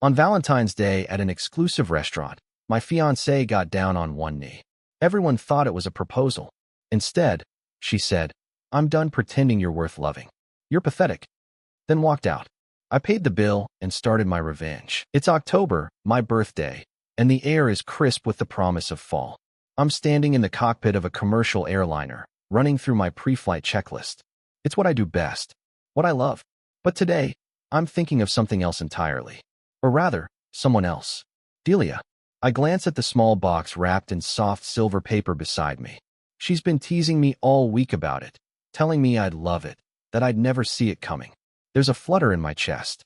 On Valentine's Day at an exclusive restaurant, my fiancée got down on one knee. Everyone thought it was a proposal. Instead, she said, "I'm done pretending you're worth loving. You're pathetic." Then walked out. I paid the bill and started my revenge. It's October, my birthday, and the air is crisp with the promise of fall. I'm standing in the cockpit of a commercial airliner, running through my pre-flight checklist. It's what I do best, what I love. But today, I'm thinking of something else entirely. Or rather, someone else. Delia. I glance at the small box wrapped in soft silver paper beside me. She's been teasing me all week about it, telling me I'd love it, that I'd never see it coming. There's a flutter in my chest.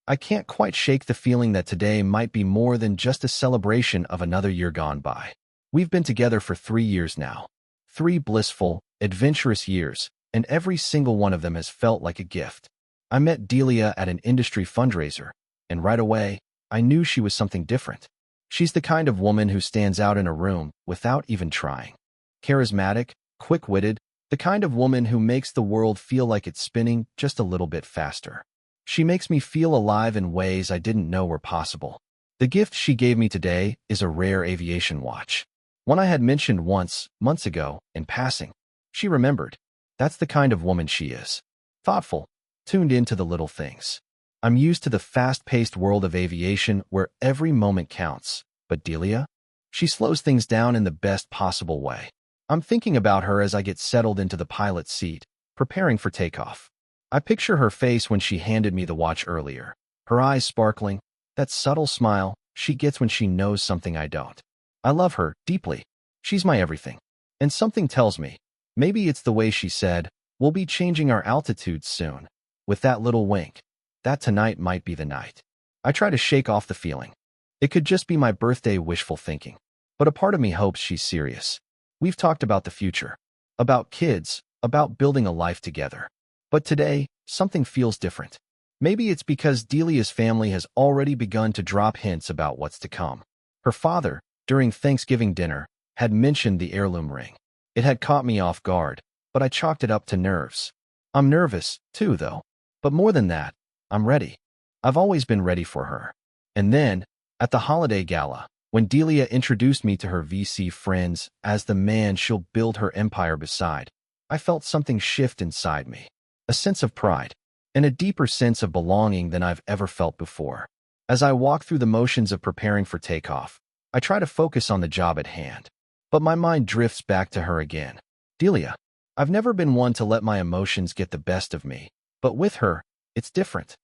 I can't quite shake the feeling that today might be more than just a celebration of another year gone by. We've been together for 3 years now. 3 blissful, adventurous years, and every single one of them has felt like a gift. I met Delia at an industry fundraiser, and right away, I knew she was something different. She's the kind of woman who stands out in a room without even trying. Charismatic, quick-witted, the kind of woman who makes the world feel like it's spinning just a little bit faster. She makes me feel alive in ways I didn't know were possible. The gift she gave me today is a rare aviation watch. One I had mentioned once, months ago, in passing. She remembered. That's the kind of woman she is. Thoughtful, tuned into the little things. I'm used to the fast-paced world of aviation where every moment counts. But Delia? She slows things down in the best possible way. I'm thinking about her as I get settled into the pilot's seat, preparing for takeoff. I picture her face when she handed me the watch earlier. Her eyes sparkling, that subtle smile she gets when she knows something I don't. I love her deeply. She's my everything. And something tells me, maybe it's the way she said, "We'll be changing our altitude soon." With that little wink, that tonight might be the night. I try to shake off the feeling. It could just be my birthday wishful thinking. But a part of me hopes she's serious. We've talked about the future, about kids, about building a life together. But today, something feels different. Maybe it's because Delia's family has already begun to drop hints about what's to come. Her father, during Thanksgiving dinner, had mentioned the heirloom ring. It had caught me off guard, but I chalked it up to nerves. I'm nervous, too, though. But more than that, I'm ready. I've always been ready for her. And then, at the holiday gala, when Delia introduced me to her VC friends as the man she'll build her empire beside, I felt something shift inside me. A sense of pride, and a deeper sense of belonging than I've ever felt before. As I walk through the motions of preparing for takeoff, I try to focus on the job at hand. But my mind drifts back to her again. Delia. I've never been one to let my emotions get the best of me, but with her, it's different.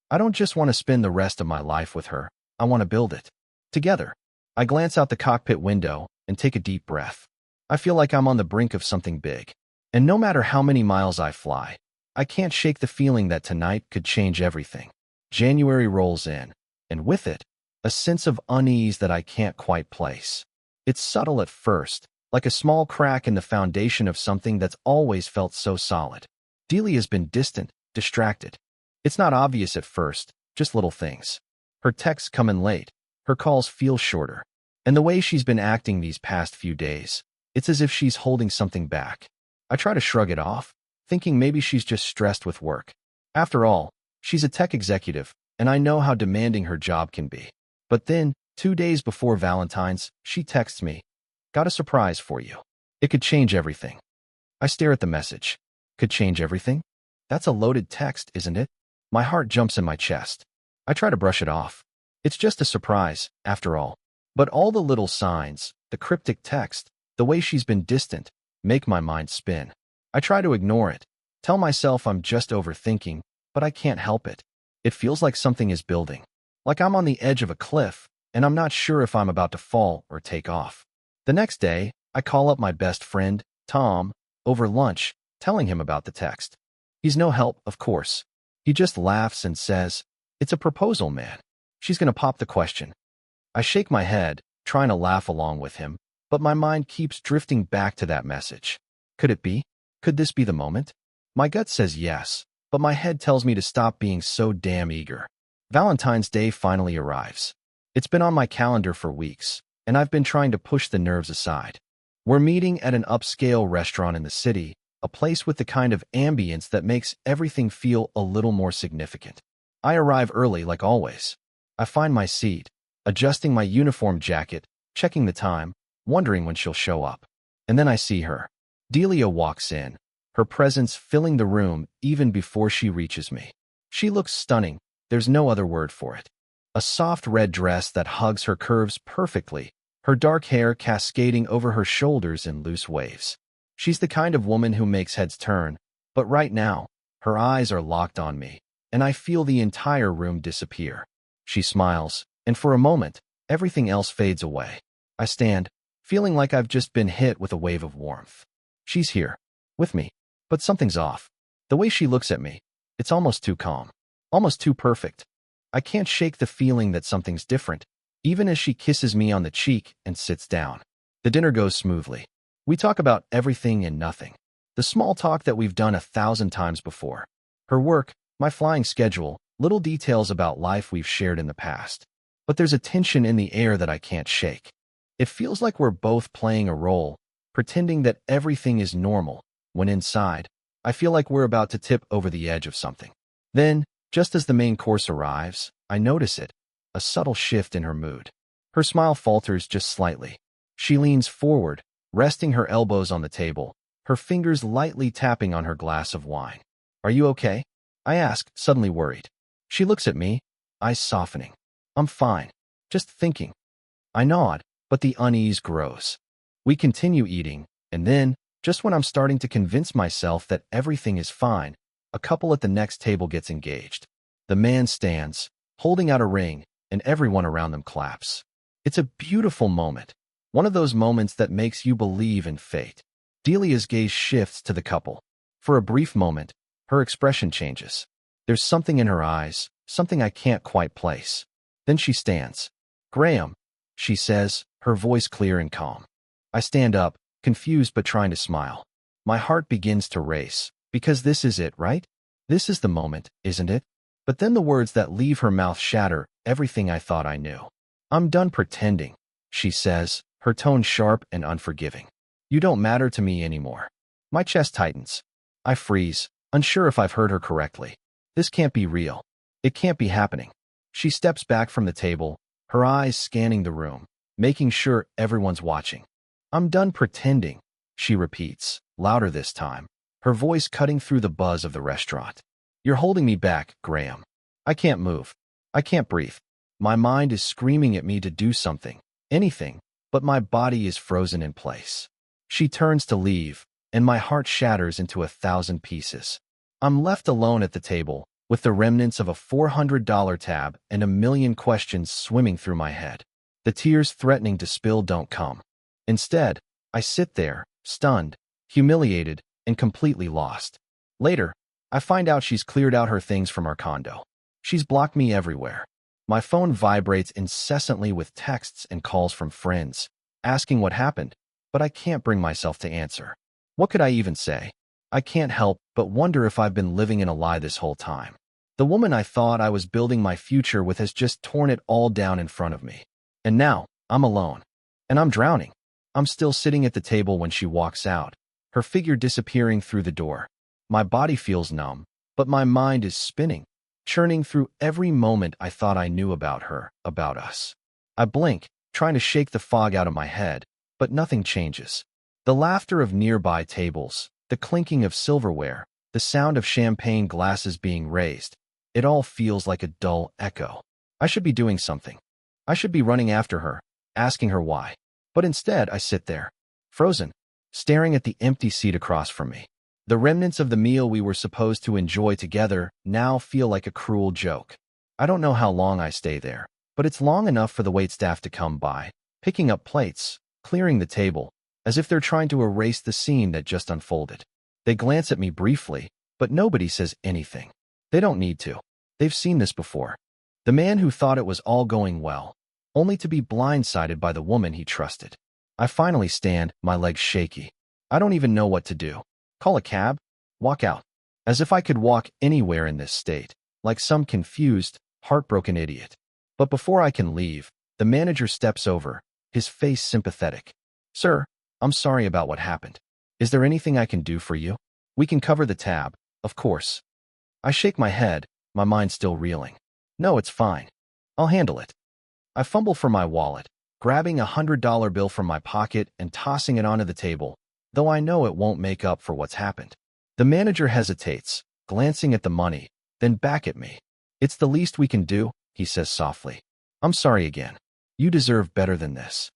I don't just want to spend the rest of my life with her, I want to build it. Together. I glance out the cockpit window and take a deep breath. I feel like I'm on the brink of something big. And no matter how many miles I fly, I can't shake the feeling that tonight could change everything. January rolls in, and with it, a sense of unease that I can't quite place. It's subtle at first, like a small crack in the foundation of something that's always felt so solid. Delia's been distant, distracted. It's not obvious at first, just little things. Her texts come in late, her calls feel shorter, and the way she's been acting these past few days, it's as if she's holding something back. I try to shrug it off, thinking maybe she's just stressed with work. After all, she's a tech executive, and I know how demanding her job can be. But then, 2 days before Valentine's, she texts me, "Got a surprise for you. It could change everything." I stare at the message. Could change everything? That's a loaded text, isn't it? My heart jumps in my chest. I try to brush it off. It's just a surprise, after all. But all the little signs, the cryptic text, the way she's been distant, make my mind spin. I try to ignore it, tell myself I'm just overthinking, but I can't help it. It feels like something is building. Like I'm on the edge of a cliff, and I'm not sure if I'm about to fall or take off. The next day, I call up my best friend, Tom, over lunch, telling him about the text. He's no help, of course. He just laughs and says, "It's a proposal, man. She's gonna pop the question." I shake my head, trying to laugh along with him, but my mind keeps drifting back to that message. Could it be? Could this be the moment? My gut says yes, but my head tells me to stop being so damn eager. Valentine's Day finally arrives. It's been on my calendar for weeks, and I've been trying to push the nerves aside. We're meeting at an upscale restaurant in the city, a place with the kind of ambience that makes everything feel a little more significant. I arrive early like always. I find my seat, adjusting my uniform jacket, checking the time, wondering when she'll show up. And then I see her. Delia walks in, her presence filling the room even before she reaches me. She looks stunning, there's no other word for it. A soft red dress that hugs her curves perfectly, her dark hair cascading over her shoulders in loose waves. She's the kind of woman who makes heads turn, but right now, her eyes are locked on me, and I feel the entire room disappear. She smiles, and for a moment, everything else fades away. I stand, feeling like I've just been hit with a wave of warmth. She's here, with me, but something's off. The way she looks at me, it's almost too calm, almost too perfect. I can't shake the feeling that something's different, even as she kisses me on the cheek and sits down. The dinner goes smoothly. We talk about everything and nothing. The small talk that we've done 1,000 times before. Her work, my flying schedule, little details about life we've shared in the past. But there's a tension in the air that I can't shake. It feels like we're both playing a role, pretending that everything is normal, when inside, I feel like we're about to tip over the edge of something. Then, just as the main course arrives, I notice it, a subtle shift in her mood. Her smile falters just slightly. She leans forward, resting her elbows on the table, her fingers lightly tapping on her glass of wine. "Are you okay?" I ask, suddenly worried. She looks at me, eyes softening. "I'm fine. Just thinking." I nod, but the unease grows. We continue eating, and then, just when I'm starting to convince myself that everything is fine, a couple at the next table gets engaged. The man stands, holding out a ring, and everyone around them claps. It's a beautiful moment, one of those moments that makes you believe in fate. Delia's gaze shifts to the couple. For a brief moment, her expression changes. There's something in her eyes, something I can't quite place. Then she stands. "Graham," she says, her voice clear and calm. I stand up, confused but trying to smile. My heart begins to race, because this is it, right? This is the moment, isn't it? But then the words that leave her mouth shatter everything I thought I knew. "I'm done pretending," she says, her tone sharp and unforgiving. "You don't matter to me anymore." My chest tightens. I freeze, unsure if I've heard her correctly. This can't be real. It can't be happening. She steps back from the table, her eyes scanning the room, making sure everyone's watching. "I'm done pretending," she repeats, louder this time, her voice cutting through the buzz of the restaurant. "You're holding me back, Graham. I can't move. I can't breathe. My mind is screaming at me to do something, anything, but my body is frozen in place." She turns to leave, and my heart shatters into 1,000 pieces. I'm left alone at the table, with the remnants of a $400 tab and a million questions swimming through my head. The tears threatening to spill don't come. Instead, I sit there, stunned, humiliated, and completely lost. Later, I find out she's cleared out her things from our condo. She's blocked me everywhere. My phone vibrates incessantly with texts and calls from friends, asking what happened, but I can't bring myself to answer. What could I even say? I can't help but wonder if I've been living in a lie this whole time. The woman I thought I was building my future with has just torn it all down in front of me. And now, I'm alone. And I'm drowning. I'm still sitting at the table when she walks out, her figure disappearing through the door. My body feels numb, but my mind is spinning, churning through every moment I thought I knew about her, about us. I blink, trying to shake the fog out of my head, but nothing changes. The laughter of nearby tables, the clinking of silverware, the sound of champagne glasses being raised, it all feels like a dull echo. I should be doing something. I should be running after her, asking her why. But instead, I sit there, frozen, staring at the empty seat across from me. The remnants of the meal we were supposed to enjoy together now feel like a cruel joke. I don't know how long I stay there, but it's long enough for the waitstaff to come by, picking up plates, clearing the table, as if they're trying to erase the scene that just unfolded. They glance at me briefly, but nobody says anything. They don't need to. They've seen this before. The man who thought it was all going well, only to be blindsided by the woman he trusted. I finally stand, my legs shaky. I don't even know what to do. Call a cab? Walk out. As if I could walk anywhere in this state, like some confused, heartbroken idiot. But before I can leave, the manager steps over, his face sympathetic. "Sir, I'm sorry about what happened. Is there anything I can do for you? We can cover the tab, of course." I shake my head, my mind still reeling. "No, it's fine. I'll handle it. I fumble for my wallet, grabbing $100 bill from my pocket and tossing it onto the table, though I know it won't make up for what's happened. The manager hesitates, glancing at the money, then back at me. It's the least we can do, he says softly. I'm sorry again. You deserve better than this.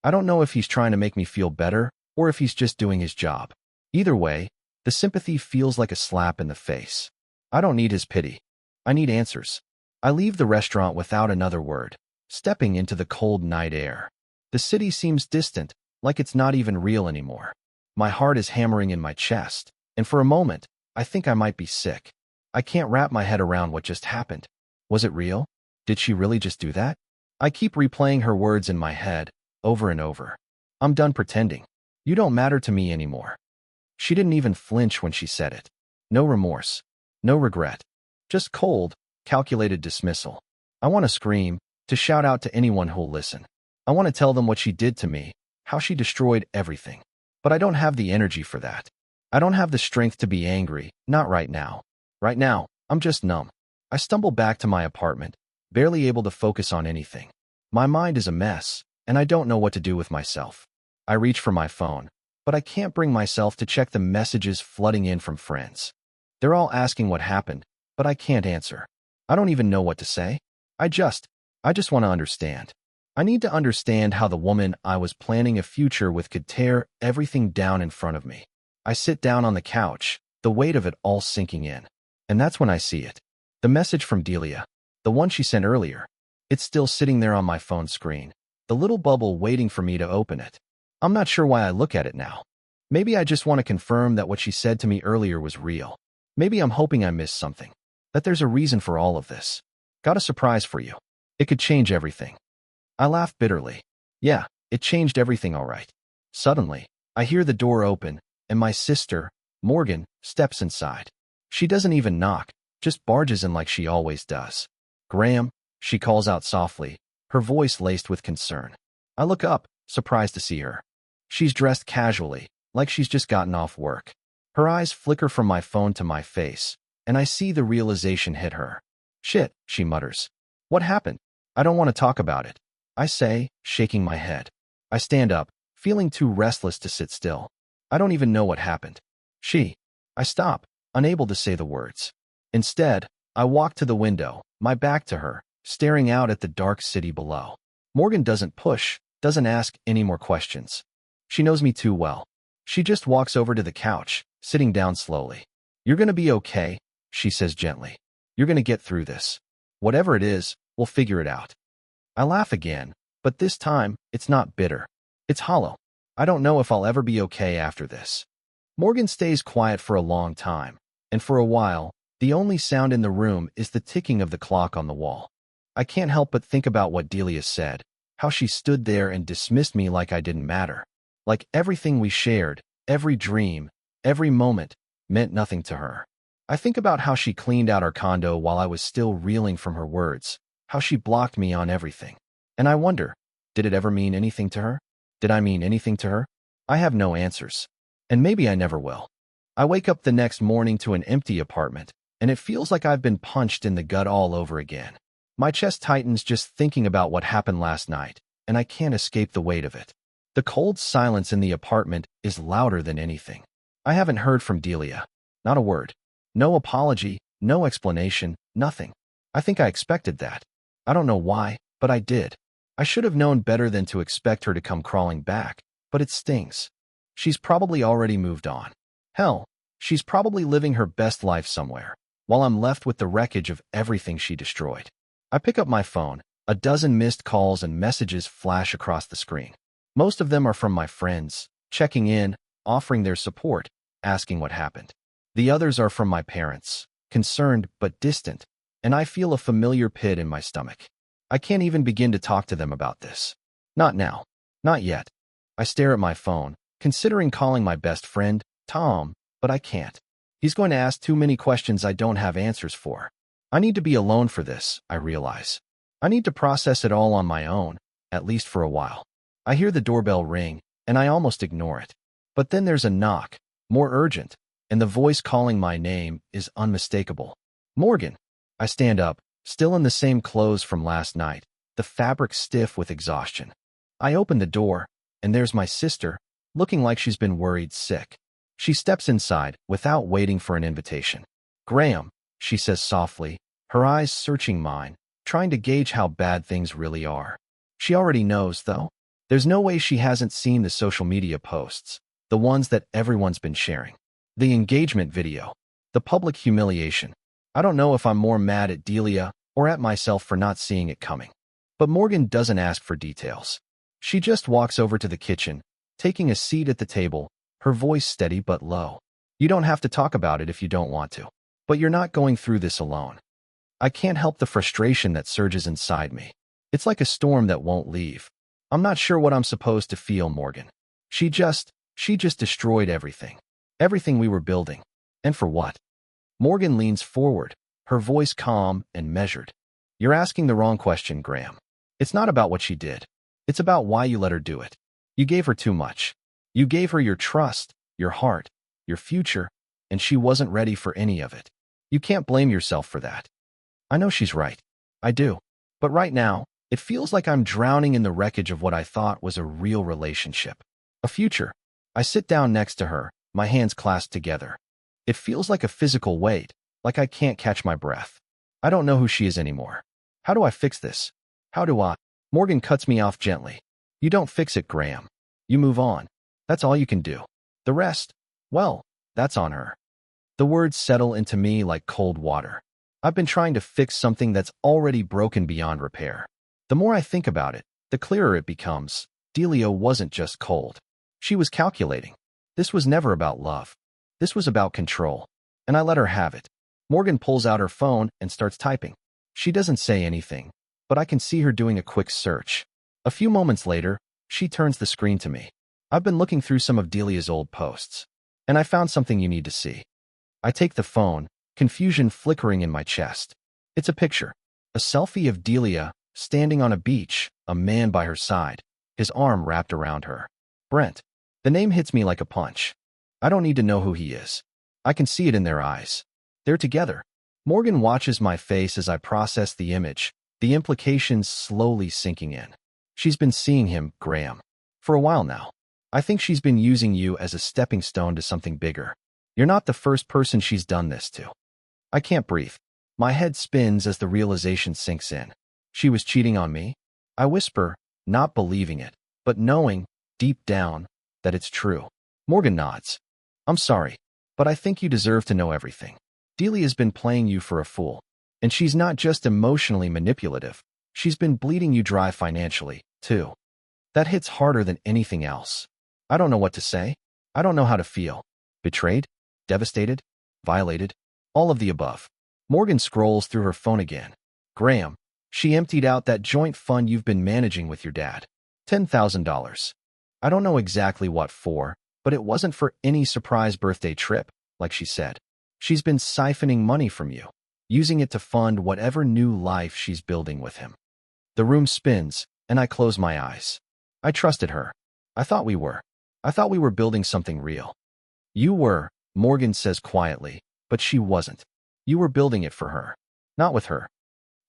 I don't know if he's trying to make me feel better or if he's just doing his job. Either way, the sympathy feels like a slap in the face. I don't need his pity. I need answers. I leave the restaurant without another word, stepping into the cold night air. The city seems distant, like it's not even real anymore. My heart is hammering in my chest, and for a moment, I think I might be sick. I can't wrap my head around what just happened. Was it real? Did she really just do that? I keep replaying her words in my head, over and over. I'm done pretending. You don't matter to me anymore. She didn't even flinch when she said it. No remorse. No regret. Just cold, calculated dismissal. I want to scream, to shout out to anyone who'll listen. I want to tell them what she did to me, how she destroyed everything. But I don't have the energy for that. I don't have the strength to be angry, not right now. Right now, I'm just numb. I stumble back to my apartment, barely able to focus on anything. My mind is a mess, and I don't know what to do with myself. I reach for my phone, but I can't bring myself to check the messages flooding in from friends. They're all asking what happened, but I can't answer. I don't even know what to say. I just want to understand. I need to understand how the woman I was planning a future with could tear everything down in front of me. I sit down on the couch, the weight of it all sinking in. And that's when I see it. The message from Delia, the one she sent earlier. It's still sitting there on my phone screen, the little bubble waiting for me to open it. I'm not sure why I look at it now. Maybe I just want to confirm that what she said to me earlier was real. Maybe I'm hoping I missed something, that there's a reason for all of this. Got a surprise for you. It could change everything. I laugh bitterly. Yeah, it changed everything all right. Suddenly, I hear the door open, and my sister, Morgan, steps inside. She doesn't even knock, just barges in like she always does. Graham, she calls out softly, her voice laced with concern. I look up, surprised to see her. She's dressed casually, like she's just gotten off work. Her eyes flicker from my phone to my face, and I see the realization hit her. Shit, she mutters. What happened? I don't want to talk about it, I say, shaking my head. I stand up, feeling too restless to sit still. I don't even know what happened. I stop, unable to say the words. Instead, I walk to the window, my back to her, staring out at the dark city below. Morgan doesn't push, doesn't ask any more questions. She knows me too well. She just walks over to the couch, sitting down slowly. You're gonna be okay, she says gently. You're gonna get through this. Whatever it is, we'll figure it out. I laugh again, but this time, it's not bitter. It's hollow. I don't know if I'll ever be okay after this. Morgan stays quiet for a long time, and for a while, the only sound in the room is the ticking of the clock on the wall. I can't help but think about what Delia said, how she stood there and dismissed me like I didn't matter. Like everything we shared, every dream, every moment, meant nothing to her. I think about how she cleaned out our condo while I was still reeling from her words, how she blocked me on everything. And I wonder, did it ever mean anything to her? Did I mean anything to her? I have no answers. And maybe I never will. I wake up the next morning to an empty apartment, and it feels like I've been punched in the gut all over again. My chest tightens just thinking about what happened last night, and I can't escape the weight of it. The cold silence in the apartment is louder than anything. I haven't heard from Delia. Not a word. No apology, no explanation, nothing. I think I expected that. I don't know why, but I did. I should have known better than to expect her to come crawling back, but it stings. She's probably already moved on. Hell, she's probably living her best life somewhere, while I'm left with the wreckage of everything she destroyed. I pick up my phone, a dozen missed calls and messages flash across the screen. Most of them are from my friends, checking in, offering their support, asking what happened. The others are from my parents, concerned but distant, and I feel a familiar pit in my stomach. I can't even begin to talk to them about this. Not now. Not yet. I stare at my phone, considering calling my best friend, Tom, but I can't. He's going to ask too many questions I don't have answers for. I need to be alone for this, I realize. I need to process it all on my own, at least for a while. I hear the doorbell ring, and I almost ignore it. But then there's a knock, more urgent, and the voice calling my name is unmistakable. Morgan. I stand up, still in the same clothes from last night, the fabric stiff with exhaustion. I open the door, and there's my sister, looking like she's been worried sick. She steps inside without waiting for an invitation. "Graham," she says softly, her eyes searching mine, trying to gauge how bad things really are. She already knows, though. There's no way she hasn't seen the social media posts, the ones that everyone's been sharing. The engagement video, the public humiliation. I don't know if I'm more mad at Delia or at myself for not seeing it coming. But Morgan doesn't ask for details. She just walks over to the kitchen, taking a seat at the table, her voice steady but low. "You don't have to talk about it if you don't want to. But you're not going through this alone." I can't help the frustration that surges inside me. It's like a storm that won't leave. I'm not sure what I'm supposed to feel, Morgan. She just destroyed everything. Everything we were building. And for what? Morgan leans forward, her voice calm and measured. "You're asking the wrong question, Graham. It's not about what she did. It's about why you let her do it. You gave her too much. You gave her your trust, your heart, your future, and she wasn't ready for any of it. You can't blame yourself for that." I know she's right. I do. But right now, it feels like I'm drowning in the wreckage of what I thought was a real relationship. A future. I sit down next to her, my hands clasped together. It feels like a physical weight, like I can't catch my breath. I don't know who she is anymore. How do I fix this? How do I? Morgan cuts me off gently. "You don't fix it, Graham. You move on. That's all you can do. The rest, well, that's on her." The words settle into me like cold water. I've been trying to fix something that's already broken beyond repair. The more I think about it, the clearer it becomes. Delia wasn't just cold. She was calculating. This was never about love. This was about control. And I let her have it. Morgan pulls out her phone and starts typing. She doesn't say anything, but I can see her doing a quick search. A few moments later, she turns the screen to me. "I've been looking through some of Delia's old posts, and I found something you need to see." I take the phone, confusion flickering in my chest. It's a picture. A selfie of Delia, standing on a beach, a man by her side, his arm wrapped around her. Brent. The name hits me like a punch. I don't need to know who he is. I can see it in their eyes. They're together. Morgan watches my face as I process the image, the implications slowly sinking in. "She's been seeing him, Graham, for a while now. I think she's been using you as a stepping stone to something bigger. You're not the first person she's done this to." I can't breathe. My head spins as the realization sinks in. She was cheating on me? I whisper, not believing it, but knowing, deep down, that it's true. Morgan nods. "I'm sorry, but I think you deserve to know everything. Delia's been playing you for a fool. And she's not just emotionally manipulative. She's been bleeding you dry financially, too. That hits harder than anything else. I don't know what to say. I don't know how to feel. Betrayed? Devastated? Violated? All of the above." Morgan scrolls through her phone again. "Graham, she emptied out that joint fund you've been managing with your dad. $10,000. I don't know exactly what for, but it wasn't for any surprise birthday trip, like she said. She's been siphoning money from you, using it to fund whatever new life she's building with him." The room spins, and I close my eyes. I trusted her. I thought we were. I thought we were building something real. "You were," Morgan says quietly, "but she wasn't. You were building it for her, not with her."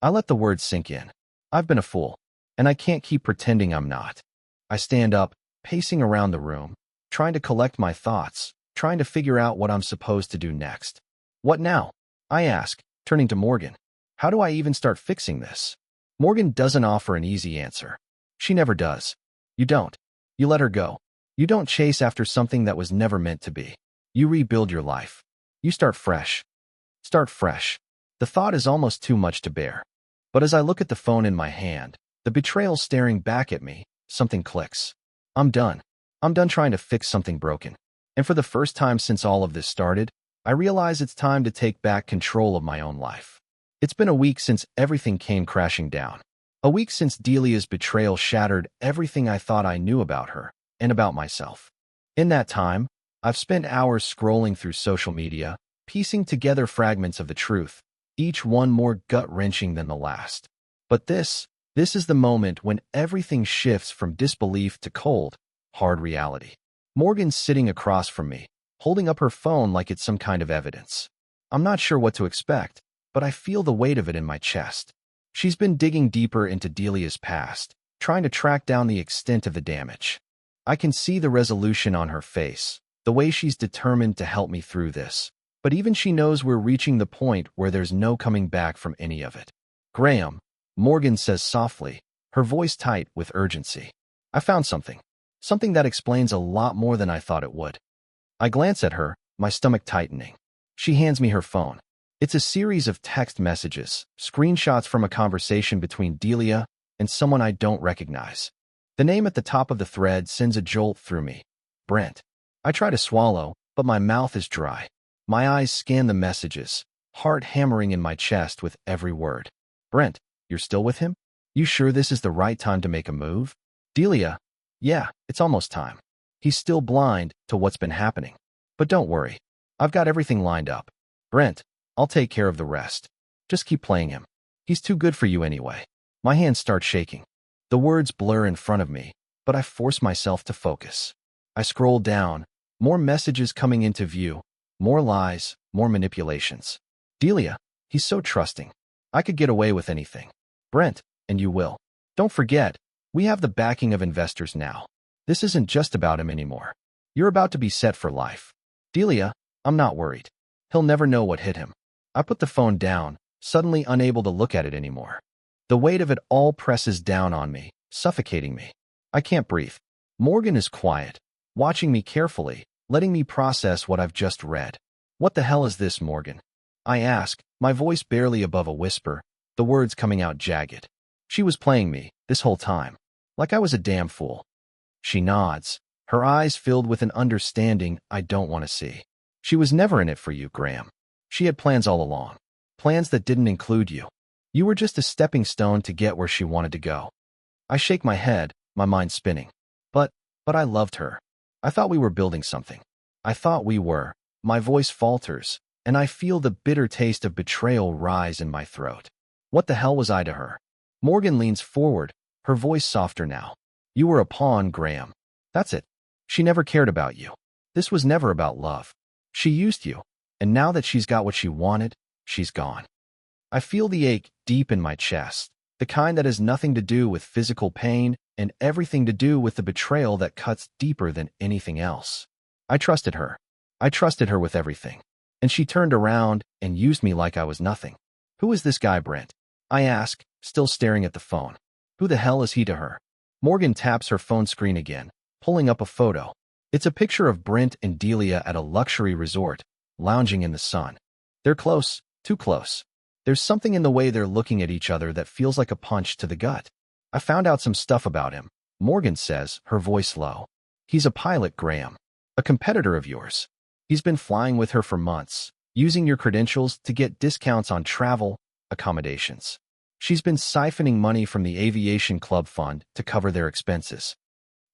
I let the words sink in. I've been a fool, and I can't keep pretending I'm not. I stand up, pacing around the room, trying to collect my thoughts, trying to figure out what I'm supposed to do next. "What now?" I ask, turning to Morgan. "How do I even start fixing this?" Morgan doesn't offer an easy answer. She never does. You don't. You let her go. You don't chase after something that was never meant to be. You rebuild your life. You start fresh. Start fresh. The thought is almost too much to bear. But as I look at the phone in my hand, the betrayal staring back at me, something clicks. I'm done. I'm done trying to fix something broken. And for the first time since all of this started, I realize it's time to take back control of my own life. It's been a week since everything came crashing down. A week since Delia's betrayal shattered everything I thought I knew about her and about myself. In that time, I've spent hours scrolling through social media, piecing together fragments of the truth, each one more gut-wrenching than the last. But this is the moment when everything shifts from disbelief to cold, hard reality. Morgan's sitting across from me, holding up her phone like it's some kind of evidence. I'm not sure what to expect, but I feel the weight of it in my chest. She's been digging deeper into Delia's past, trying to track down the extent of the damage. I can see the resolution on her face, the way she's determined to help me through this. But even she knows we're reaching the point where there's no coming back from any of it. Graham, Morgan says softly, her voice tight with urgency. I found something. Something that explains a lot more than I thought it would. I glance at her, my stomach tightening. She hands me her phone. It's a series of text messages, screenshots from a conversation between Delia and someone I don't recognize. The name at the top of the thread sends a jolt through me. Brent. I try to swallow, but my mouth is dry. My eyes scan the messages, heart hammering in my chest with every word. Brent, you're still with him? You sure this is the right time to make a move? Delia. Yeah, it's almost time. He's still blind to what's been happening. But don't worry. I've got everything lined up. Brent, I'll take care of the rest. Just keep playing him. He's too good for you anyway. My hands start shaking. The words blur in front of me, but I force myself to focus. I scroll down, more messages coming into view, more lies, more manipulations. Delia, he's so trusting. I could get away with anything. Brent, and you will. Don't forget, we have the backing of investors now. This isn't just about him anymore. You're about to be set for life. Delia, I'm not worried. He'll never know what hit him. I put the phone down, suddenly unable to look at it anymore. The weight of it all presses down on me, suffocating me. I can't breathe. Morgan is quiet, watching me carefully, letting me process what I've just read. What the hell is this, Morgan? I ask, my voice barely above a whisper, the words coming out jagged. She was playing me, this whole time, like I was a damn fool. She nods, her eyes filled with an understanding I don't want to see. She was never in it for you, Graham. She had plans all along. Plans that didn't include you. You were just a stepping stone to get where she wanted to go. I shake my head, my mind spinning. But I loved her. I thought we were building something. I thought we were. My voice falters, and I feel the bitter taste of betrayal rise in my throat. What the hell was I to her? Morgan leans forward, her voice softer now. You were a pawn, Graham. That's it. She never cared about you. This was never about love. She used you, and now that she's got what she wanted, she's gone. I feel the ache deep in my chest, the kind that has nothing to do with physical pain and everything to do with the betrayal that cuts deeper than anything else. I trusted her. I trusted her with everything. And she turned around and used me like I was nothing. Who is this guy, Brent? I ask, still staring at the phone. Who the hell is he to her? Morgan taps her phone screen again, pulling up a photo. It's a picture of Brent and Delia at a luxury resort, lounging in the sun. They're close, too close. There's something in the way they're looking at each other that feels like a punch to the gut. I found out some stuff about him, Morgan says, her voice low. He's a pilot, Graham. A competitor of yours. He's been flying with her for months, using your credentials to get discounts on travel, accommodations. She's been siphoning money from the aviation club fund to cover their expenses.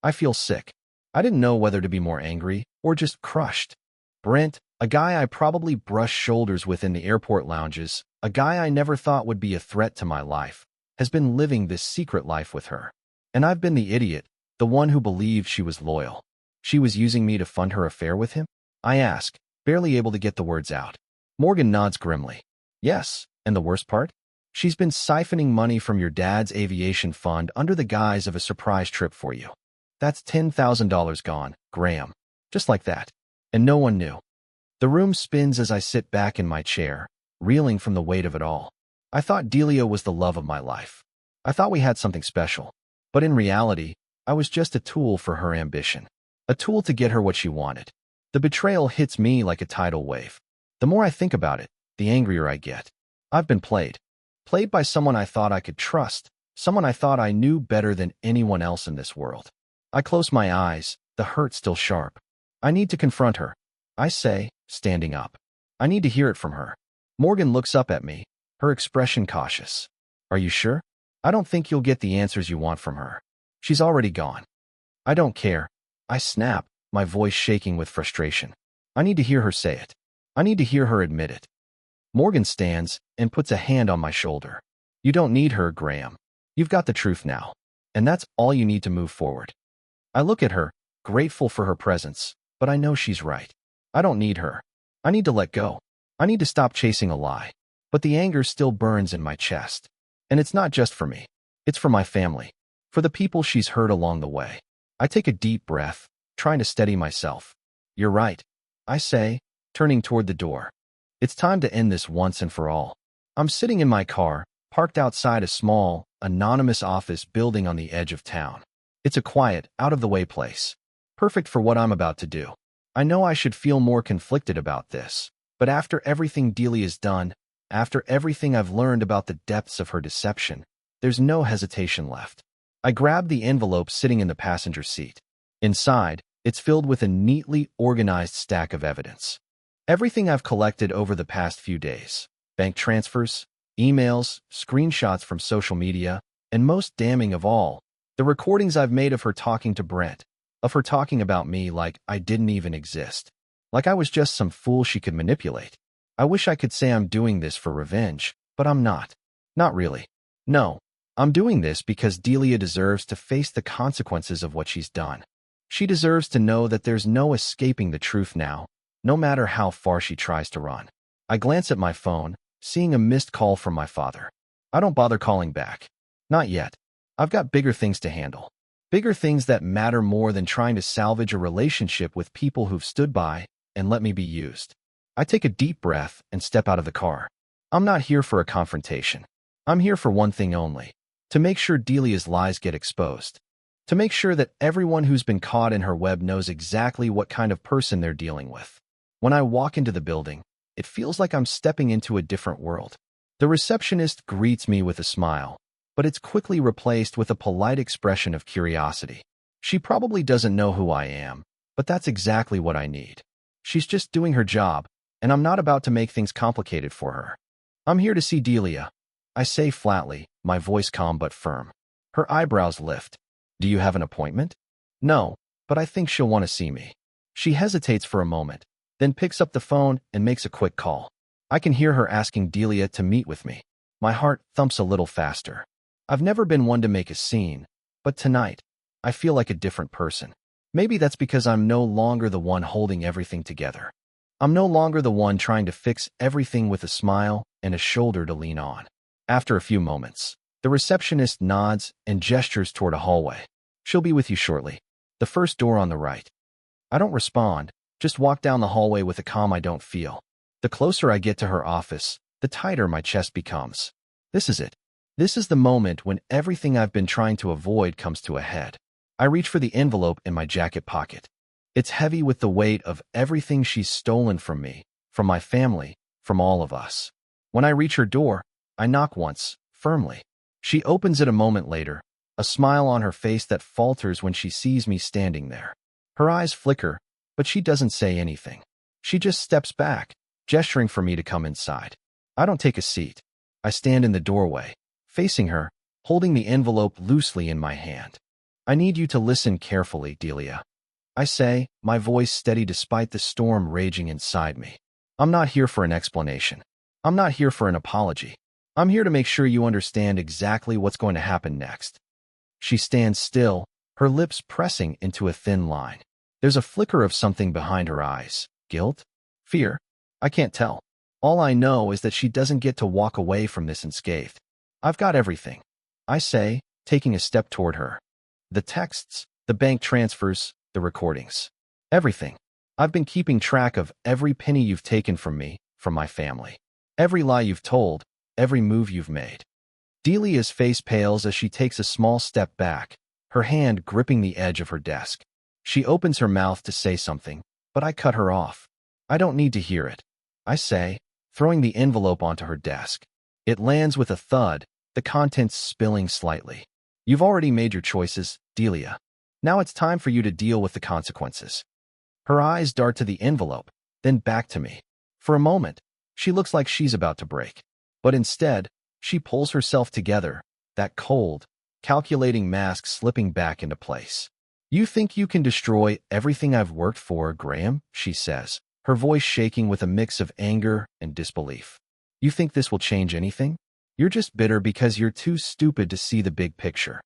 I feel sick. I didn't know whether to be more angry or just crushed. Brent, a guy I probably brushed shoulders with in the airport lounges, a guy I never thought would be a threat to my life, has been living this secret life with her. And I've been the idiot, the one who believed she was loyal. She was using me to fund her affair with him? I ask, barely able to get the words out. Morgan nods grimly. Yes, and the worst part? She's been siphoning money from your dad's aviation fund under the guise of a surprise trip for you. That's $10,000 gone, Graham. Just like that. And no one knew. The room spins as I sit back in my chair, reeling from the weight of it all. I thought Delia was the love of my life. I thought we had something special. But in reality, I was just a tool for her ambition. A tool to get her what she wanted. The betrayal hits me like a tidal wave. The more I think about it, the angrier I get. I've been played. Played by someone I thought I could trust, someone I thought I knew better than anyone else in this world. I close my eyes, the hurt still sharp. I need to confront her. I say, standing up. I need to hear it from her. Morgan looks up at me, her expression cautious. Are you sure? I don't think you'll get the answers you want from her. She's already gone. I don't care. I snap, my voice shaking with frustration. I need to hear her say it. I need to hear her admit it. Morgan stands and puts a hand on my shoulder. You don't need her, Graham. You've got the truth now. And that's all you need to move forward. I look at her, grateful for her presence, but I know she's right. I don't need her. I need to let go. I need to stop chasing a lie. but the anger still burns in my chest. And it's not just for me. It's for my family, for the people she's hurt along the way. I take a deep breath, trying to steady myself. You're right, I say, turning toward the door. It's time to end this once and for all. I'm sitting in my car, parked outside a small, anonymous office building on the edge of town. It's a quiet, out-of-the-way place, perfect for what I'm about to do. I know I should feel more conflicted about this, but after everything Delia's done, after everything I've learned about the depths of her deception, there's no hesitation left. I grab the envelope sitting in the passenger seat. Inside, it's filled with a neatly organized stack of evidence. Everything I've collected over the past few days. Bank transfers, emails, screenshots from social media, and most damning of all, the recordings I've made of her talking to Brent, of her talking about me like I didn't even exist, like I was just some fool she could manipulate. I wish I could say I'm doing this for revenge, but I'm not. Not really. No, I'm doing this because Delia deserves to face the consequences of what she's done. She deserves to know that there's no escaping the truth now, no matter how far she tries to run. I glance at my phone, seeing a missed call from my father. I don't bother calling back. Not yet. I've got bigger things to handle. Bigger things that matter more than trying to salvage a relationship with people who've stood by and let me be used. I take a deep breath and step out of the car. I'm not here for a confrontation. I'm here for one thing only: to make sure Delia's lies get exposed. To make sure that everyone who's been caught in her web knows exactly what kind of person they're dealing with. When I walk into the building, it feels like I'm stepping into a different world. The receptionist greets me with a smile, but it's quickly replaced with a polite expression of curiosity. She probably doesn't know who I am, but that's exactly what I need. She's just doing her job, and I'm not about to make things complicated for her. I'm here to see Delia, I say flatly, my voice calm but firm. Her eyebrows lift. Do you have an appointment? No, but I think she'll want to see me. She hesitates for a moment, then picks up the phone and makes a quick call. I can hear her asking Delia to meet with me. My heart thumps a little faster. I've never been one to make a scene, but tonight, I feel like a different person. Maybe that's because I'm no longer the one holding everything together. I'm no longer the one trying to fix everything with a smile and a shoulder to lean on. After a few moments, the receptionist nods and gestures toward a hallway. She'll be with you shortly. The first door on the right. I don't respond, just walk down the hallway with a calm I don't feel. The closer I get to her office, the tighter my chest becomes. This is it. This is the moment when everything I've been trying to avoid comes to a head. I reach for the envelope in my jacket pocket. It's heavy with the weight of everything she's stolen from me, from my family, from all of us. When I reach her door, I knock once, firmly. She opens it a moment later, a smile on her face that falters when she sees me standing there. Her eyes flicker, but she doesn't say anything. She just steps back, gesturing for me to come inside. I don't take a seat. I stand in the doorway, facing her, holding the envelope loosely in my hand. I need you to listen carefully, Delia. I say, my voice steady despite the storm raging inside me. I'm not here for an explanation. I'm not here for an apology. I'm here to make sure you understand exactly what's going to happen next. She stands still, her lips pressing into a thin line. There's a flicker of something behind her eyes. Guilt? Fear? I can't tell. All I know is that she doesn't get to walk away from this unscathed. I've got everything, I say, taking a step toward her. The texts, the bank transfers, the recordings. Everything. I've been keeping track of every penny you've taken from me, from my family. Every lie you've told, every move you've made. Delia's face pales as she takes a small step back, her hand gripping the edge of her desk. She opens her mouth to say something, but I cut her off. I don't need to hear it, I say, throwing the envelope onto her desk. It lands with a thud, the contents spilling slightly. You've already made your choices, Delia. Now it's time for you to deal with the consequences. Her eyes dart to the envelope, then back to me. For a moment, she looks like she's about to break. But instead, she pulls herself together, that cold, calculating mask slipping back into place. You think you can destroy everything I've worked for, Graham? She says, her voice shaking with a mix of anger and disbelief. You think this will change anything? You're just bitter because you're too stupid to see the big picture.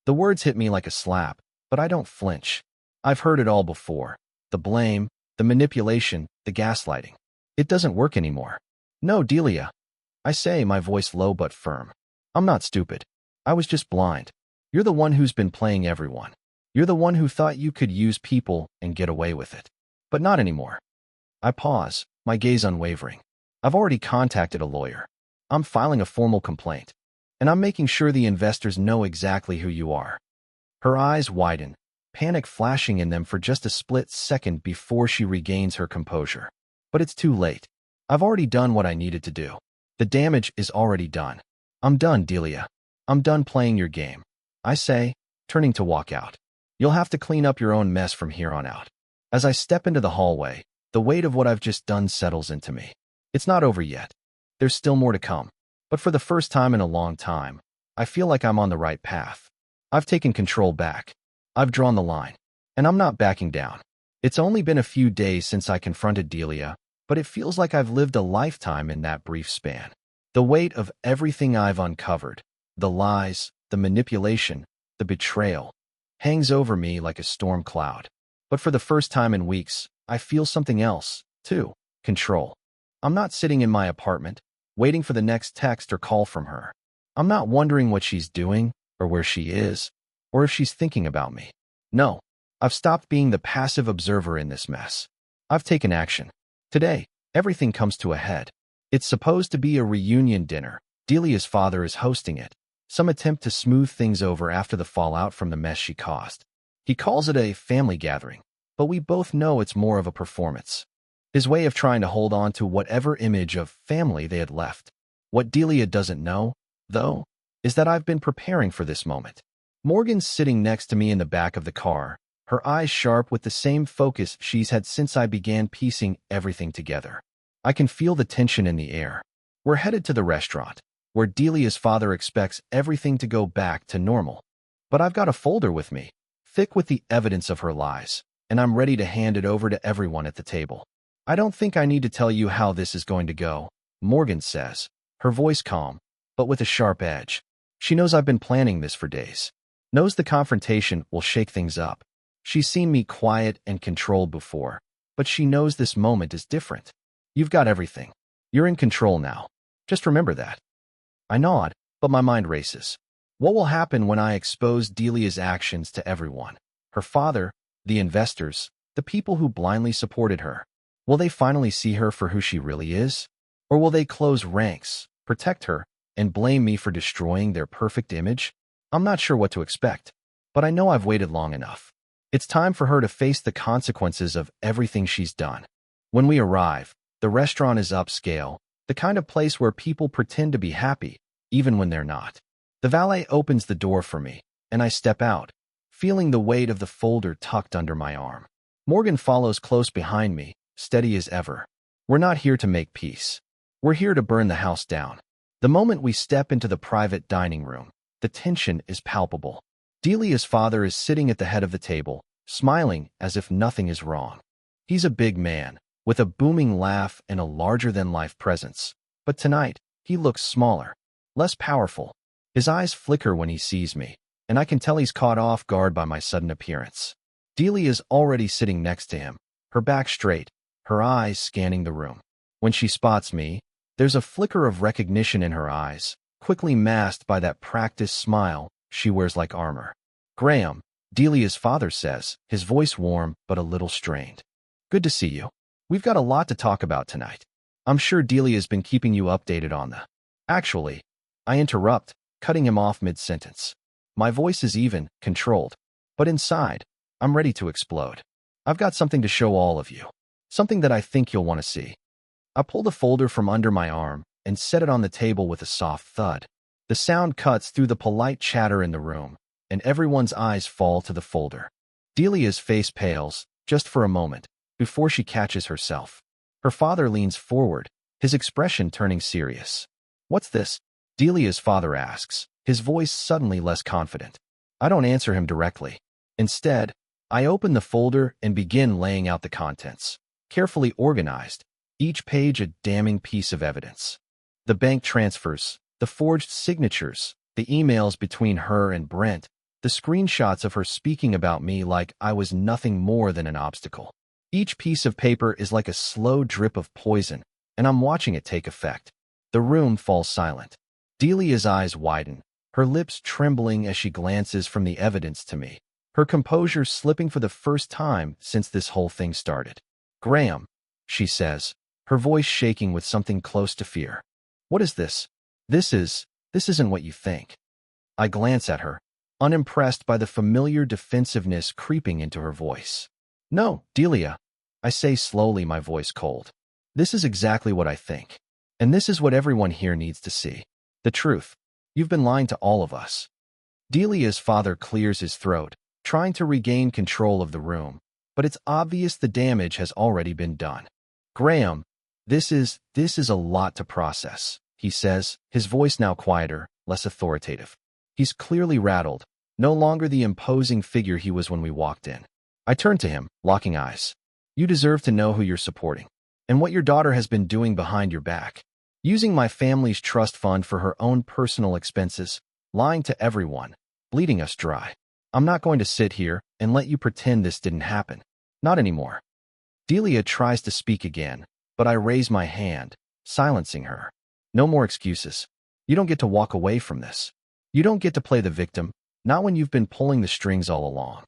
The words hit me like a slap, but I don't flinch. I've heard it all before. The blame, the manipulation, the gaslighting. It doesn't work anymore. No, Delia. I say, my voice low but firm. I'm not stupid. I was just blind. You're the one who's been playing everyone. You're the one who thought you could use people and get away with it. But not anymore. I pause, my gaze unwavering. I've already contacted a lawyer. I'm filing a formal complaint. And I'm making sure the investors know exactly who you are. Her eyes widen, panic flashing in them for just a split second before she regains her composure. But it's too late. I've already done what I needed to do. The damage is already done. I'm done, Delia. I'm done playing your game. I say, turning to walk out. You'll have to clean up your own mess from here on out. As I step into the hallway, the weight of what I've just done settles into me. It's not over yet. There's still more to come. But for the first time in a long time, I feel like I'm on the right path. I've taken control back. I've drawn the line. And I'm not backing down. It's only been a few days since I confronted Delia, but it feels like I've lived a lifetime in that brief span. The weight of everything I've uncovered, the lies, the manipulation, the betrayal, hangs over me like a storm cloud. But for the first time in weeks, I feel something else, too. Control. I'm not sitting in my apartment, waiting for the next text or call from her. I'm not wondering what she's doing, or where she is, or if she's thinking about me. No, I've stopped being the passive observer in this mess. I've taken action. Today, everything comes to a head. It's supposed to be a reunion dinner. Delia's father is hosting it. Some attempt to smooth things over after the fallout from the mess she caused. He calls it a family gathering, but we both know it's more of a performance. His way of trying to hold on to whatever image of family they had left. What Delia doesn't know, though, is that I've been preparing for this moment. Morgan's sitting next to me in the back of the car, her eyes sharp with the same focus she's had since I began piecing everything together. I can feel the tension in the air. We're headed to the restaurant, where Delia's father expects everything to go back to normal. But I've got a folder with me, thick with the evidence of her lies, and I'm ready to hand it over to everyone at the table. I don't think I need to tell you how this is going to go, Morgan says, her voice calm, but with a sharp edge. She knows I've been planning this for days. Knows the confrontation will shake things up. She's seen me quiet and controlled before, but she knows this moment is different. You've got everything. You're in control now. Just remember that. I nod, but my mind races. What will happen when I expose Delia's actions to everyone? Her father, the investors, the people who blindly supported her. Will they finally see her for who she really is? Or will they close ranks, protect her, and blame me for destroying their perfect image? I'm not sure what to expect, but I know I've waited long enough. It's time for her to face the consequences of everything she's done. When we arrive, the restaurant is upscale, the kind of place where people pretend to be happy, even when they're not. The valet opens the door for me, and I step out, feeling the weight of the folder tucked under my arm. Morgan follows close behind me, steady as ever. We're not here to make peace. We're here to burn the house down. The moment we step into the private dining room, the tension is palpable. Delia's father is sitting at the head of the table, smiling as if nothing is wrong. He's a big man, with a booming laugh and a larger-than-life presence. But tonight, he looks smaller, less powerful. His eyes flicker when he sees me, and I can tell he's caught off guard by my sudden appearance. Delia's already sitting next to him, her back straight, her eyes scanning the room. When she spots me, there's a flicker of recognition in her eyes, quickly masked by that practiced smile she wears like armor. Graham, Delia's father says, his voice warm but a little strained. Good to see you. We've got a lot to talk about tonight. I'm sure Delia's been keeping you updated on the... Actually, I interrupt, cutting him off mid-sentence. My voice is even, controlled, but inside, I'm ready to explode. I've got something to show all of you. Something that I think you'll want to see. I pull the folder from under my arm and set it on the table with a soft thud. The sound cuts through the polite chatter in the room, and everyone's eyes fall to the folder. Delia's face pales, just for a moment, before she catches herself. Her father leans forward, his expression turning serious. What's this? Delia's father asks, his voice suddenly less confident. I don't answer him directly. Instead, I open the folder and begin laying out the contents. Carefully organized, each page a damning piece of evidence. The bank transfers, the forged signatures, the emails between her and Brent, the screenshots of her speaking about me like I was nothing more than an obstacle. Each piece of paper is like a slow drip of poison, and I'm watching it take effect. The room falls silent. Delia's eyes widen, her lips trembling as she glances from the evidence to me, her composure slipping for the first time since this whole thing started. "Graham," she says, her voice shaking with something close to fear. "What is this? This isn't what you think." I glance at her, unimpressed by the familiar defensiveness creeping into her voice. "No, Delia," I say slowly, my voice cold. "This is exactly what I think. And this is what everyone here needs to see. The truth. You've been lying to all of us." Delia's father clears his throat, trying to regain control of the room, but it's obvious the damage has already been done. "Graham, this is a lot to process," he says, his voice now quieter, less authoritative. He's clearly rattled, no longer the imposing figure he was when we walked in. I turn to him, locking eyes. "You deserve to know who you're supporting, and what your daughter has been doing behind your back. Using my family's trust fund for her own personal expenses, lying to everyone, bleeding us dry. I'm not going to sit here and let you pretend this didn't happen. Not anymore." Delia tries to speak again, but I raise my hand, silencing her. "No more excuses. You don't get to walk away from this. You don't get to play the victim, not when you've been pulling the strings all along."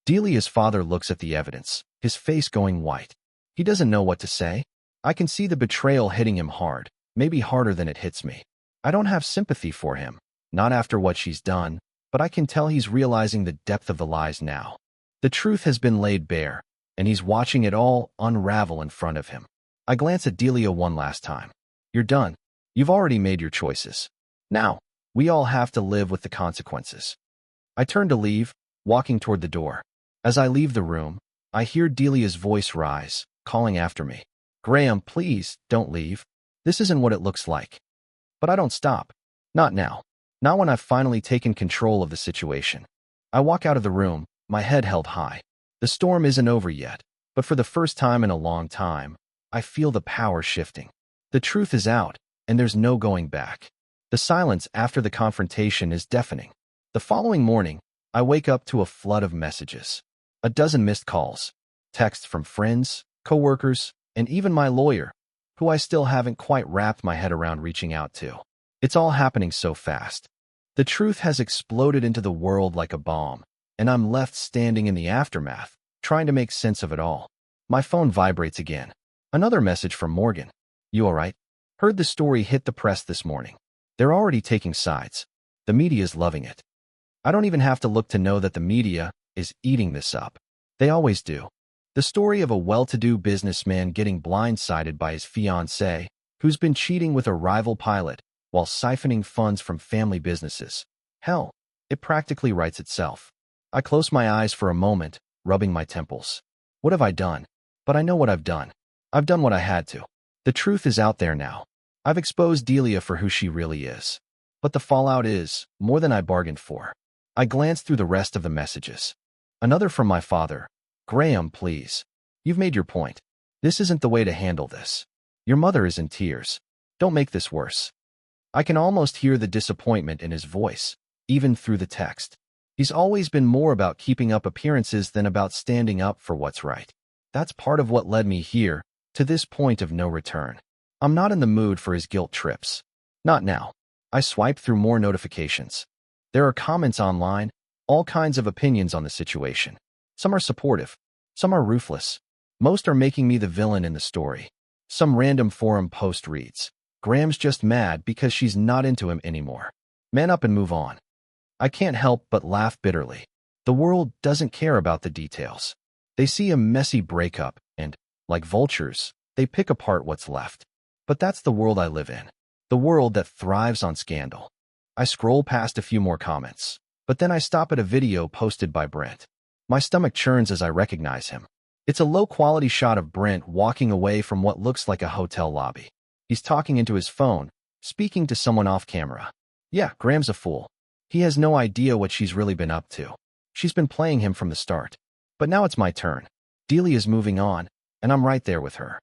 Delia's father looks at the evidence, his face going white. He doesn't know what to say. I can see the betrayal hitting him hard, maybe harder than it hits me. I don't have sympathy for him, not after what she's done, but I can tell he's realizing the depth of the lies now. The truth has been laid bare, and he's watching it all unravel in front of him. I glance at Delia one last time. "You're done. You've already made your choices. Now, we all have to live with the consequences." I turn to leave, walking toward the door. As I leave the room, I hear Delia's voice rise, calling after me. "Graham, please, don't leave. This isn't what it looks like." But I don't stop. Not now. Not when I've finally taken control of the situation. I walk out of the room, my head held high. The storm isn't over yet, but for the first time in a long time, I feel the power shifting. The truth is out, and there's no going back. The silence after the confrontation is deafening. The following morning, I wake up to a flood of messages. A dozen missed calls, texts from friends, coworkers, and even my lawyer, who I still haven't quite wrapped my head around reaching out to. It's all happening so fast. The truth has exploded into the world like a bomb, and I'm left standing in the aftermath, trying to make sense of it all. My phone vibrates again. Another message from Morgan. "You all right? Heard the story hit the press this morning. They're already taking sides. The media's loving it." I don't even have to look to know that the media is eating this up. They always do. The story of a well-to-do businessman getting blindsided by his fiancée, who's been cheating with a rival pilot while siphoning funds from family businesses. Hell, it practically writes itself. I close my eyes for a moment, rubbing my temples. What have I done? But I know what I've done. I've done what I had to. The truth is out there now. I've exposed Delia for who she really is. But the fallout is more than I bargained for. I glance through the rest of the messages. Another from my father. "Graham, please. You've made your point. This isn't the way to handle this. Your mother is in tears. Don't make this worse." I can almost hear the disappointment in his voice, even through the text. He's always been more about keeping up appearances than about standing up for what's right. That's part of what led me here, to this point of no return. I'm not in the mood for his guilt trips. Not now. I swipe through more notifications. There are comments online, all kinds of opinions on the situation. Some are supportive. Some are ruthless. Most are making me the villain in the story. Some random forum post reads, "Graham's just mad because she's not into him anymore. Man up and move on." I can't help but laugh bitterly. The world doesn't care about the details. They see a messy breakup and, like vultures, they pick apart what's left. But that's the world I live in. The world that thrives on scandal. I scroll past a few more comments, but then I stop at a video posted by Brent. My stomach churns as I recognize him. It's a low-quality shot of Brent walking away from what looks like a hotel lobby. He's talking into his phone, speaking to someone off camera. Yeah, Graham's a fool. He has no idea what she's really been up to. She's been playing him from the start. But now it's my turn. Delia's moving on, and I'm right there with her.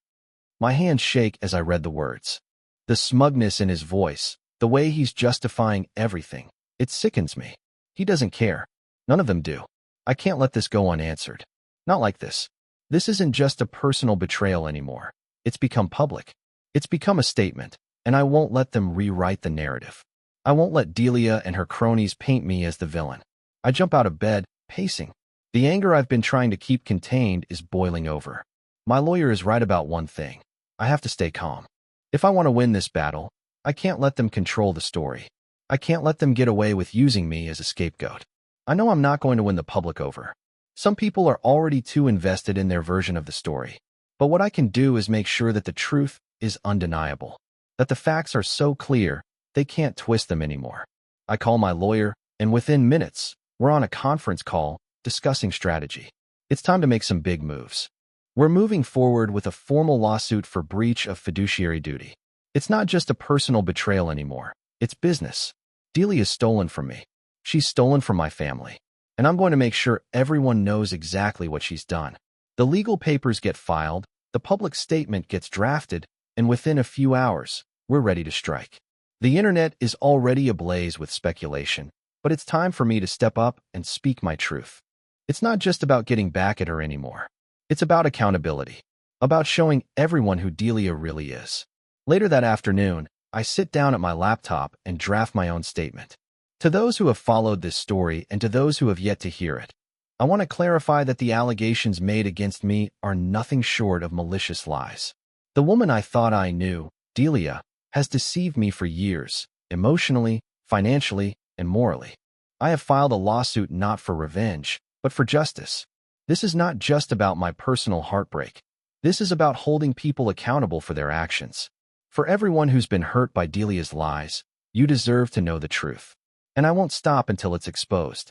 My hands shake as I read the words. The smugness in his voice, the way he's justifying everything, it sickens me. He doesn't care. None of them do. I can't let this go unanswered. Not like this. This isn't just a personal betrayal anymore. It's become public. It's become a statement, and I won't let them rewrite the narrative. I won't let Delia and her cronies paint me as the villain. I jump out of bed, pacing. The anger I've been trying to keep contained is boiling over. My lawyer is right about one thing. I have to stay calm. If I want to win this battle, I can't let them control the story. I can't let them get away with using me as a scapegoat. I know I'm not going to win the public over. Some people are already too invested in their version of the story. But what I can do is make sure that the truth is undeniable, that the facts are so clear, they can't twist them anymore. I call my lawyer, and within minutes, we're on a conference call discussing strategy. It's time to make some big moves. We're moving forward with a formal lawsuit for breach of fiduciary duty. It's not just a personal betrayal anymore. It's business. Delia is stolen from me. She's stolen from my family. And I'm going to make sure everyone knows exactly what she's done. The legal papers get filed, the public statement gets drafted, and within a few hours, we're ready to strike. The internet is already ablaze with speculation, but it's time for me to step up and speak my truth. It's not just about getting back at her anymore. It's about accountability, about showing everyone who Delia really is. Later that afternoon, I sit down at my laptop and draft my own statement. To those who have followed this story and to those who have yet to hear it, I want to clarify that the allegations made against me are nothing short of malicious lies. The woman I thought I knew, Delia, has deceived me for years, emotionally, financially, and morally. I have filed a lawsuit not for revenge, but for justice. This is not just about my personal heartbreak. This is about holding people accountable for their actions. For everyone who's been hurt by Delia's lies, you deserve to know the truth. And I won't stop until it's exposed.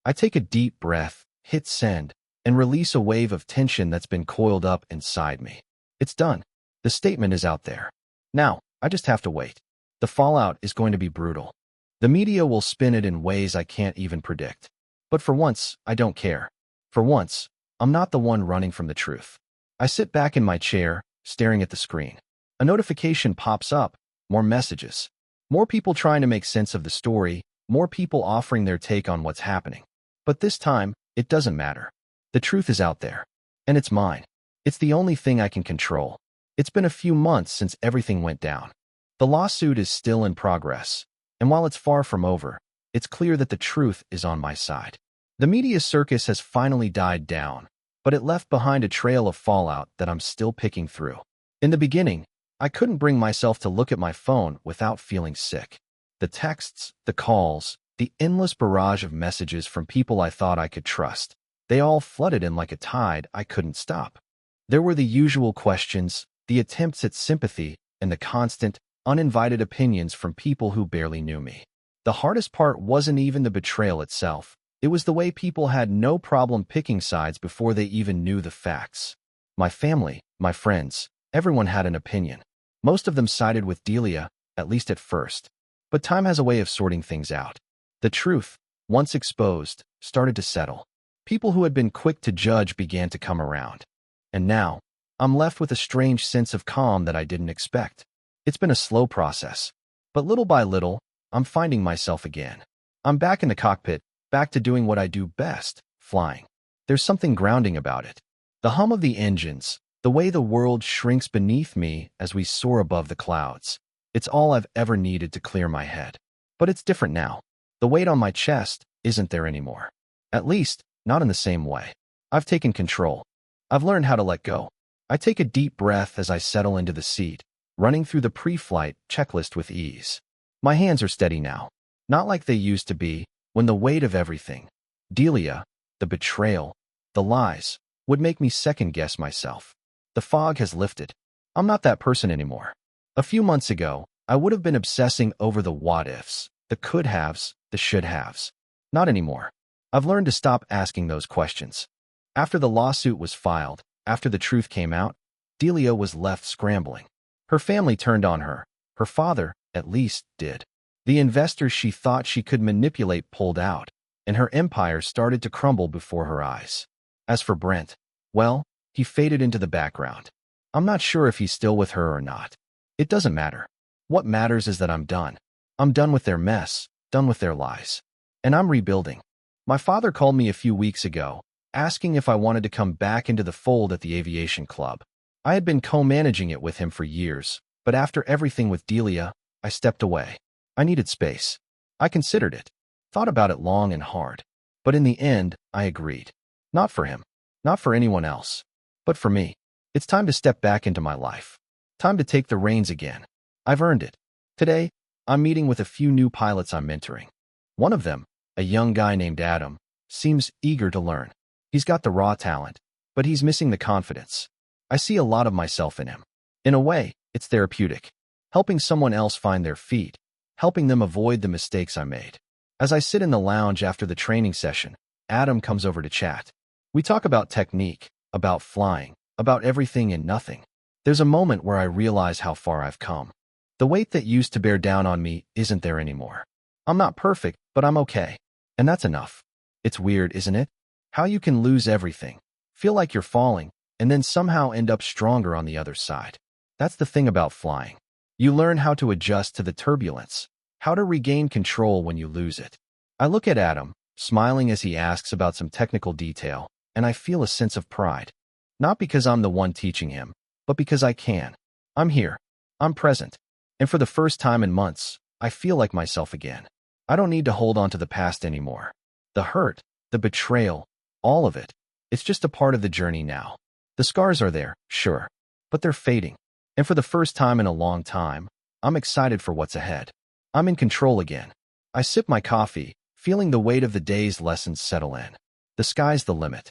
I take a deep breath, hit send, and release a wave of tension that's been coiled up inside me. It's done. The statement is out there. Now, I just have to wait. The fallout is going to be brutal. The media will spin it in ways I can't even predict. But for once, I don't care. For once, I'm not the one running from the truth. I sit back in my chair, staring at the screen. A notification pops up, more messages. More people trying to make sense of the story, more people offering their take on what's happening. But this time, it doesn't matter. The truth is out there. And it's mine. It's the only thing I can control. It's been a few months since everything went down. The lawsuit is still in progress. And while it's far from over, it's clear that the truth is on my side. The media circus has finally died down, but it left behind a trail of fallout that I'm still picking through. In the beginning, I couldn't bring myself to look at my phone without feeling sick. The texts, the calls, the endless barrage of messages from people I thought I could trust, they all flooded in like a tide I couldn't stop. There were the usual questions, the attempts at sympathy, and the constant, uninvited opinions from people who barely knew me. The hardest part wasn't even the betrayal itself. It was the way people had no problem picking sides before they even knew the facts. My family, my friends, everyone had an opinion. Most of them sided with Delia, at least at first. But time has a way of sorting things out. The truth, once exposed, started to settle. People who had been quick to judge began to come around. And now, I'm left with a strange sense of calm that I didn't expect. It's been a slow process. But little by little, I'm finding myself again. I'm back in the cockpit, back to doing what I do best, flying. There's something grounding about it. The hum of the engines, the way the world shrinks beneath me as we soar above the clouds. It's all I've ever needed to clear my head. But it's different now. The weight on my chest isn't there anymore. At least, not in the same way. I've taken control. I've learned how to let go. I take a deep breath as I settle into the seat, running through the pre-flight checklist with ease. My hands are steady now. Not like they used to be, when the weight of everything, Delia, the betrayal, the lies, would make me second-guess myself. The fog has lifted. I'm not that person anymore. A few months ago, I would have been obsessing over the what-ifs, the could-haves, the should-haves. Not anymore. I've learned to stop asking those questions. After the lawsuit was filed, after the truth came out, Delia was left scrambling. Her family turned on her. Her father, at least, did. The investors she thought she could manipulate pulled out, and her empire started to crumble before her eyes. As for Brent, well, he faded into the background. I'm not sure if he's still with her or not. It doesn't matter. What matters is that I'm done. I'm done with their mess, done with their lies. And I'm rebuilding. My father called me a few weeks ago, asking if I wanted to come back into the fold at the aviation club. I had been co-managing it with him for years, But after everything with Delia, I stepped away. I needed space. I considered it, thought about it long and hard. But in the end, I agreed. Not for him, not for anyone else, but for me. It's time to step back into my life. Time to take the reins again. I've earned it. Today, I'm meeting with a few new pilots I'm mentoring. One of them, a young guy named Adam, seems eager to learn. He's got the raw talent, but he's missing the confidence. I see a lot of myself in him. In a way, it's therapeutic. Helping someone else find their feet, helping them avoid the mistakes I made. As I sit in the lounge after the training session, Adam comes over to chat. We talk about technique, about flying, about everything and nothing. There's a moment where I realize how far I've come. The weight that used to bear down on me isn't there anymore. I'm not perfect, but I'm okay. And that's enough. It's weird, isn't it? How you can lose everything, feel like you're falling, and then somehow end up stronger on the other side. That's the thing about flying. You learn how to adjust to the turbulence, how to regain control when you lose it. I look at Adam, smiling as he asks about some technical detail, and I feel a sense of pride. Not because I'm the one teaching him, but because I can. I'm here. I'm present. And for the first time in months, I feel like myself again. I don't need to hold on to the past anymore. The hurt, the betrayal, all of it. It's just a part of the journey now. The scars are there, sure, but they're fading. And for the first time in a long time, I'm excited for what's ahead. I'm in control again. I sip my coffee, feeling the weight of the day's lessons settle in. The sky's the limit.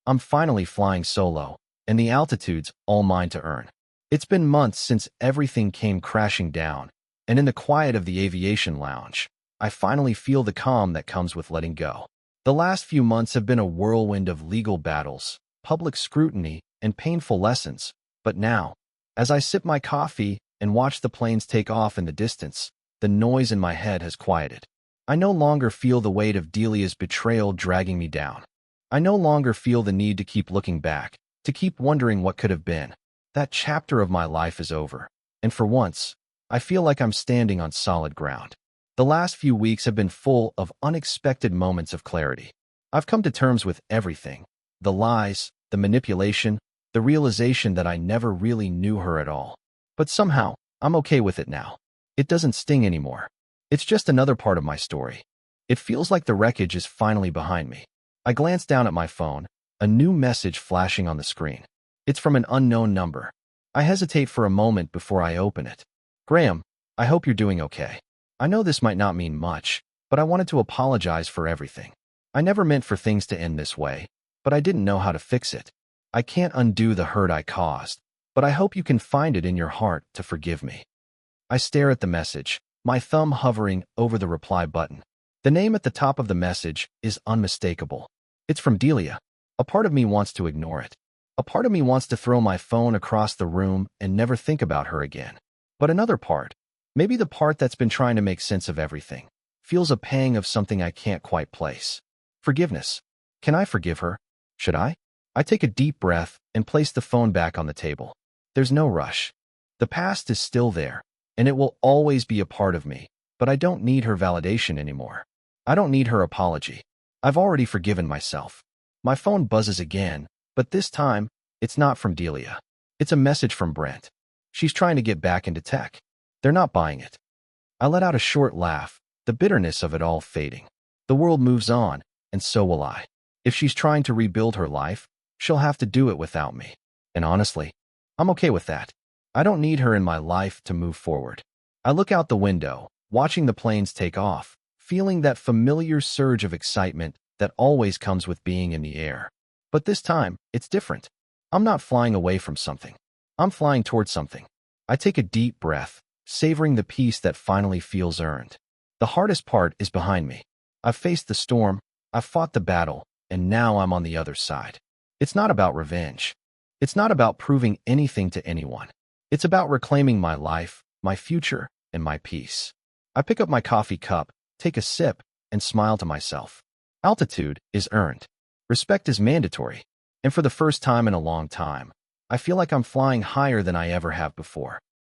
I'm finally flying solo, and the altitude's all mine to earn. It's been months since everything came crashing down, and in the quiet of the aviation lounge, I finally feel the calm that comes with letting go. The last few months have been a whirlwind of legal battles, public scrutiny, and painful lessons, but now, as I sip my coffee and watch the planes take off in the distance, the noise in my head has quieted. I no longer feel the weight of Delia's betrayal dragging me down. I no longer feel the need to keep looking back, to keep wondering what could have been. That chapter of my life is over, and for once, I feel like I'm standing on solid ground. The last few weeks have been full of unexpected moments of clarity. I've come to terms with everything. The lies, the manipulation, the realization that I never really knew her at all. But somehow, I'm okay with it now. It doesn't sting anymore. It's just another part of my story. It feels like the wreckage is finally behind me. I glance down at my phone, a new message flashing on the screen. It's from an unknown number. I hesitate for a moment before I open it. Graham, I hope you're doing okay. I know this might not mean much, but I wanted to apologize for everything. I never meant for things to end this way, but I didn't know how to fix it. I can't undo the hurt I caused, but I hope you can find it in your heart to forgive me. I stare at the message, my thumb hovering over the reply button. The name at the top of the message is unmistakable. It's from Delia. A part of me wants to ignore it. A part of me wants to throw my phone across the room and never think about her again. But another part, maybe the part that's been trying to make sense of everything, feels a pang of something I can't quite place. Forgiveness. Can I forgive her? Should I? I take a deep breath and place the phone back on the table. There's no rush. The past is still there, and it will always be a part of me, but I don't need her validation anymore. I don't need her apology. I've already forgiven myself. My phone buzzes again, but this time, it's not from Delia. It's a message from Brent. She's trying to get back into tech. They're not buying it. I let out a short laugh, the bitterness of it all fading. The world moves on, and so will I. If she's trying to rebuild her life, she'll have to do it without me. And honestly, I'm okay with that. I don't need her in my life to move forward. I look out the window, watching the planes take off, feeling that familiar surge of excitement that always comes with being in the air. But this time, it's different. I'm not flying away from something. I'm flying towards something. I take a deep breath, savoring the peace that finally feels earned. The hardest part is behind me. I've faced the storm, I've fought the battle, and now I'm on the other side. It's not about revenge. It's not about proving anything to anyone. It's about reclaiming my life, my future, and my peace. I pick up my coffee cup, take a sip, and smile to myself. Altitude is earned. Respect is mandatory. And for the first time in a long time, I feel like I'm flying higher than I ever have before.